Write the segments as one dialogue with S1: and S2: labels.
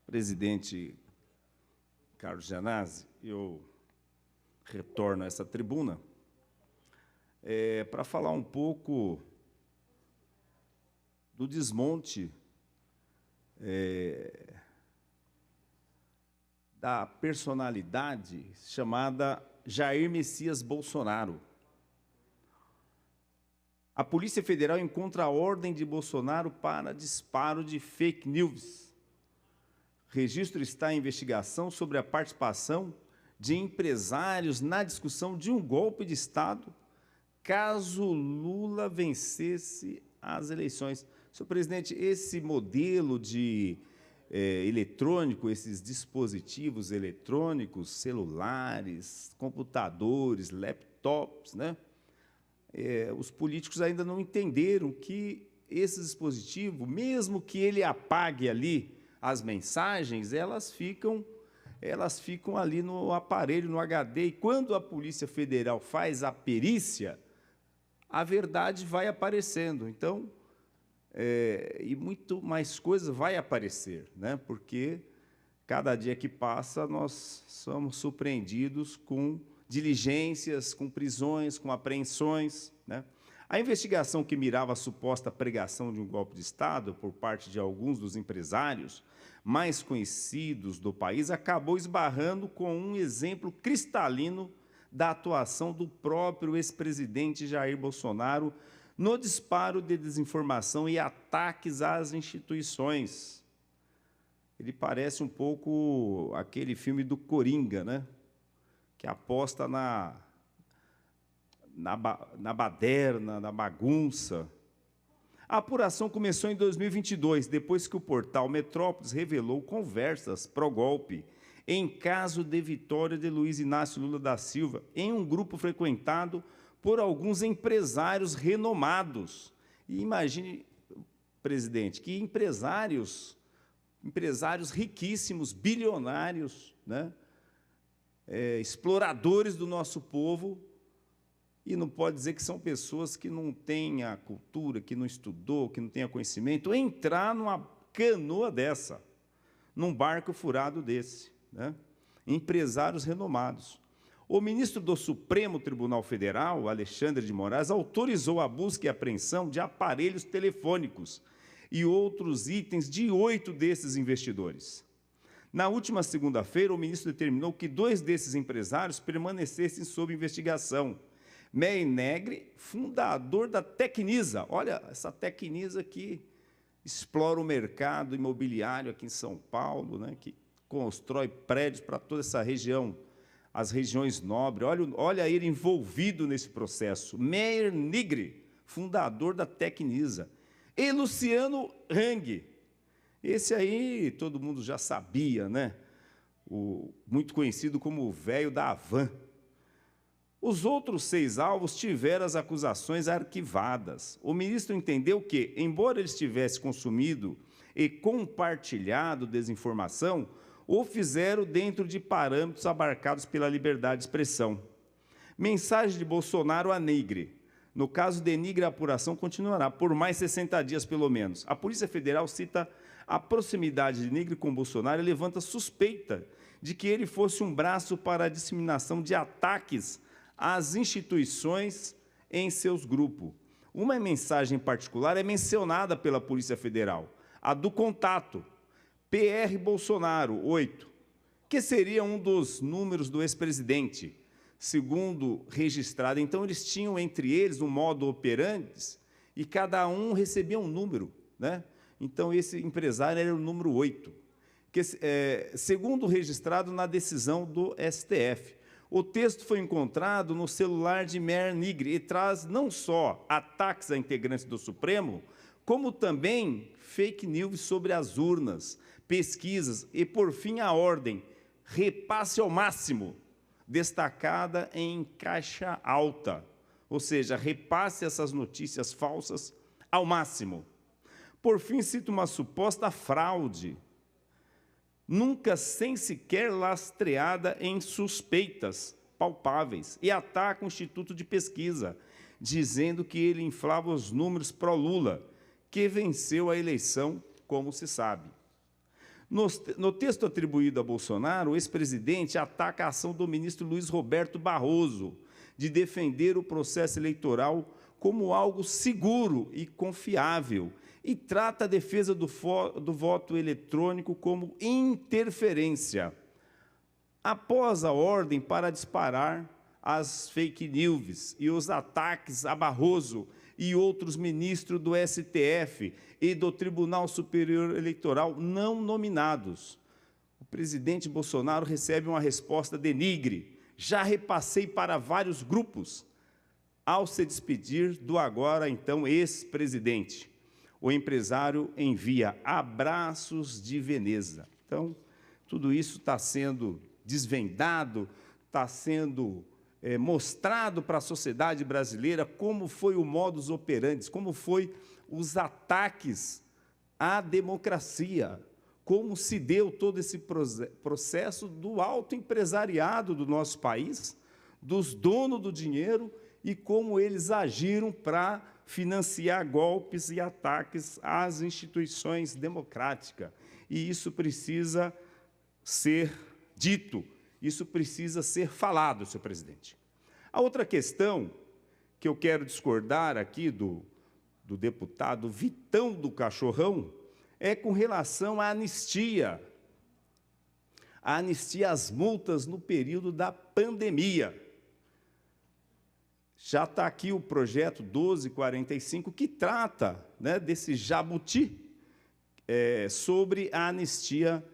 S1: Presidente Carlos Gianazzi, eu retorno a essa tribuna para falar um pouco do desmonte da personalidade chamada Jair Messias Bolsonaro. A Polícia Federal encontra a ordem de Bolsonaro para disparo de fake news. Registro está em investigação sobre a participação de empresários na discussão de um golpe de Estado caso Lula vencesse as eleições. Senhor presidente, esse modelo de eletrônico, esses dispositivos eletrônicos, celulares, computadores, laptops, né? Os políticos ainda não entenderam que esse dispositivo, mesmo que ele apague ali as mensagens, elas ficam ali no aparelho, no HD, e quando a Polícia Federal faz a perícia, a verdade vai aparecendo. Então, e muito mais coisa vai aparecer, né? Porque cada dia que passa nós somos surpreendidos com diligências, com prisões, com apreensões, né? A investigação que mirava a suposta pregação de um golpe de Estado por parte de alguns dos empresários mais conhecidos do país acabou esbarrando com um exemplo cristalino da atuação do próprio ex-presidente Jair Bolsonaro no disparo de desinformação e ataques às instituições. Ele parece um pouco aquele filme do Coringa, né? Que aposta na baderna, na bagunça. A apuração começou em 2022, depois que o portal Metrópolis revelou conversas pró-golpe em caso de vitória de Luiz Inácio Lula da Silva, em um grupo frequentado por alguns empresários renomados. E imagine, presidente, que empresários riquíssimos, bilionários, né? Exploradores do nosso povo, e não pode dizer que são pessoas que não têm a cultura, que não estudou, que não têm conhecimento, entrar numa canoa dessa, num barco furado desse, né? Empresários renomados. O ministro do Supremo Tribunal Federal, Alexandre de Moraes, autorizou a busca e apreensão de aparelhos telefônicos e outros itens de 8 desses investidores. Na última segunda-feira, o ministro determinou que 2 desses empresários permanecessem sob investigação. Meir Negri, fundador da Tecnisa. Olha, essa Tecnisa que explora o mercado imobiliário aqui em São Paulo, né, que constrói prédios para toda essa região, as regiões nobres. Olha ele envolvido nesse processo. Meir Negri, fundador da Tecnisa. E Luciano Hang. Esse aí todo mundo já sabia, né? Muito conhecido como o velho da Havan. Os outros 6 alvos tiveram as acusações arquivadas. O ministro entendeu que, embora eles tivessem consumido e compartilhado desinformação, o fizeram dentro de parâmetros abarcados pela liberdade de expressão. Mensagem de Bolsonaro a Negri. No caso de Negri, a apuração continuará por mais 60 dias, pelo menos. A Polícia Federal cita a proximidade de Negri com Bolsonaro e levanta suspeita de que ele fosse um braço para a disseminação de ataques às instituições em seus grupos. Uma mensagem particular é mencionada pela Polícia Federal, a do contato, PR Bolsonaro 8, que seria um dos números do ex-presidente, segundo registrado. Então, eles tinham entre eles um modo operandi e cada um recebia um número, né? Então, esse empresário era o número 8, que, segundo registrado na decisão do STF. O texto foi encontrado no celular de Meir Negri e traz não só ataques a integrantes do Supremo, como também fake news sobre as urnas, pesquisas e, por fim, a ordem, repasse ao máximo, destacada em caixa alta, ou seja, repasse essas notícias falsas ao máximo. Por fim, cita uma suposta fraude, nunca sem sequer lastreada em suspeitas palpáveis, e ataca o Instituto de Pesquisa, dizendo que ele inflava os números pró-Lula, que venceu a eleição, como se sabe. No texto atribuído a Bolsonaro, o ex-presidente ataca a ação do ministro Luiz Roberto Barroso de defender o processo eleitoral como algo seguro e confiável e trata a defesa do voto eletrônico como interferência. Após a ordem para disparar as fake news e os ataques a Barroso e outros ministros do STF e do Tribunal Superior Eleitoral não nominados, o presidente Bolsonaro recebe uma resposta denigre. Já repassei para vários grupos. Ao se despedir do agora, então, ex-presidente, o empresário envia abraços de Veneza. Então, tudo isso está sendo desvendado, está sendo mostrado para a sociedade brasileira como foi o modus operandi, como foi os ataques à democracia, como se deu todo esse processo do alto empresariado do nosso país, dos donos do dinheiro, e como eles agiram para financiar golpes e ataques às instituições democráticas. E isso precisa ser dito, isso precisa ser falado, senhor presidente. A outra questão que eu quero discordar aqui do deputado Vitão do Cachorrão é com relação à anistia. A anistia às multas no período da pandemia. Já está aqui o projeto 1245, que trata, né, desse jabuti sobre a anistia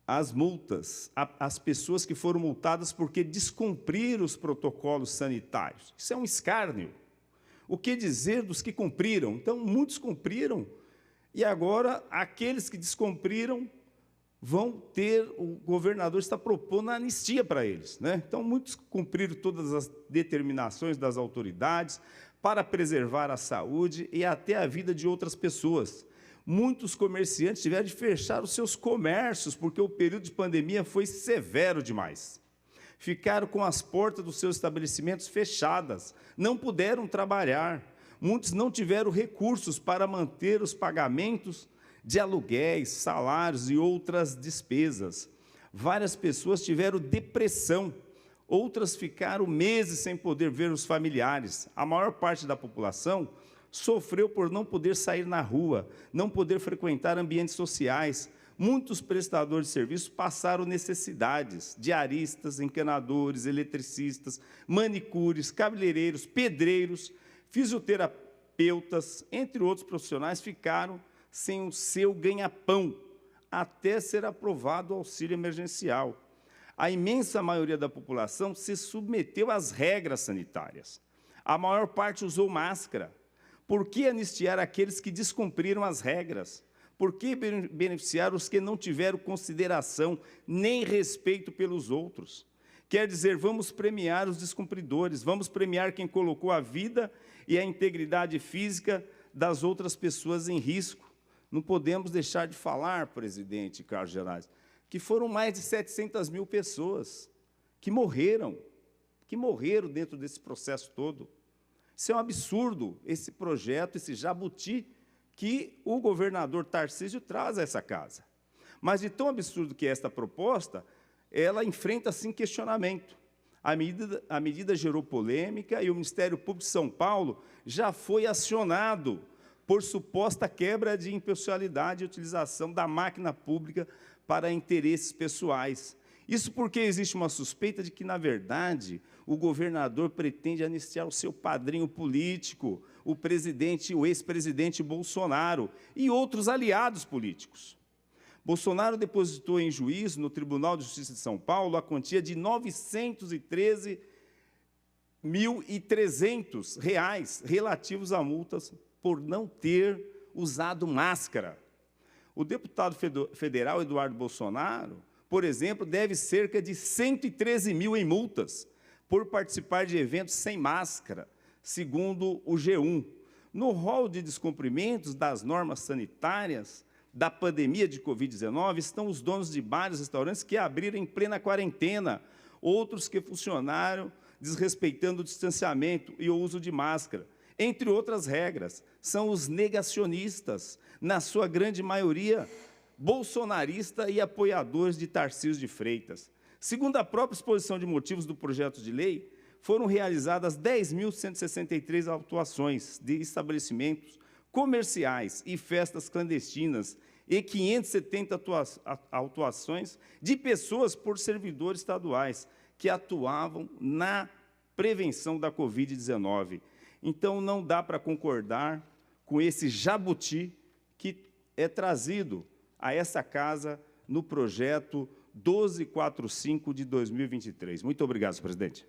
S1: às multas, às pessoas que foram multadas porque descumpriram os protocolos sanitários. Isso é um escárnio. O que dizer dos que cumpriram? Então, muitos cumpriram, e agora aqueles que descumpriram vão ter, o governador está propondo a anistia para eles, né? Então, muitos cumpriram todas as determinações das autoridades para preservar a saúde e até a vida de outras pessoas. Muitos comerciantes tiveram de fechar os seus comércios, porque o período de pandemia foi severo demais. Ficaram com as portas dos seus estabelecimentos fechadas, não puderam trabalhar. Muitos não tiveram recursos para manter os pagamentos de aluguéis, salários e outras despesas. Várias pessoas tiveram depressão, outras ficaram meses sem poder ver os familiares. A maior parte da população sofreu por não poder sair na rua, não poder frequentar ambientes sociais. Muitos prestadores de serviços passaram necessidades, diaristas, encanadores, eletricistas, manicures, cabeleireiros, pedreiros, fisioterapeutas, entre outros profissionais, ficaram sem o seu ganha-pão, até ser aprovado o auxílio emergencial. A imensa maioria da população se submeteu às regras sanitárias. A maior parte usou máscara. Por que anistiar aqueles que descumpriram as regras? Por que beneficiar os que não tiveram consideração nem respeito pelos outros? Quer dizer, vamos premiar os descumpridores, vamos premiar quem colocou a vida e a integridade física das outras pessoas em risco. Não podemos deixar de falar, presidente Carlos Gerais, que foram mais de 700 mil pessoas que morreram dentro desse processo todo. Isso é um absurdo, esse projeto, esse jabuti que o governador Tarcísio traz a essa casa. Mas, de tão absurdo que é esta proposta, ela enfrenta, sim, questionamento. A medida gerou polêmica e o Ministério Público de São Paulo já foi acionado por suposta quebra de impessoalidade e utilização da máquina pública para interesses pessoais. Isso porque existe uma suspeita de que, na verdade, o governador pretende anistiar o seu padrinho político, o ex-presidente Bolsonaro e outros aliados políticos. Bolsonaro depositou em juízo no Tribunal de Justiça de São Paulo a quantia de R$ 913.300 relativos a multas por não ter usado máscara. O deputado federal Eduardo Bolsonaro, por exemplo, deve cerca de 113 mil em multas por participar de eventos sem máscara, segundo o G1. No rol de descumprimentos das normas sanitárias da pandemia de Covid-19 estão os donos de bares e restaurantes que abriram em plena quarentena, outros que funcionaram desrespeitando o distanciamento e o uso de máscara. Entre outras regras, são os negacionistas, na sua grande maioria, bolsonarista e apoiadores de Tarcísio de Freitas. Segundo a própria exposição de motivos do projeto de lei, foram realizadas 10.163 autuações de estabelecimentos comerciais e festas clandestinas e 570 autuações de pessoas por servidores estaduais que atuavam na prevenção da Covid-19. Então, não dá para concordar com esse jabuti que é trazido a essa casa no projeto 1245 de 2023. Muito obrigado, senhor presidente.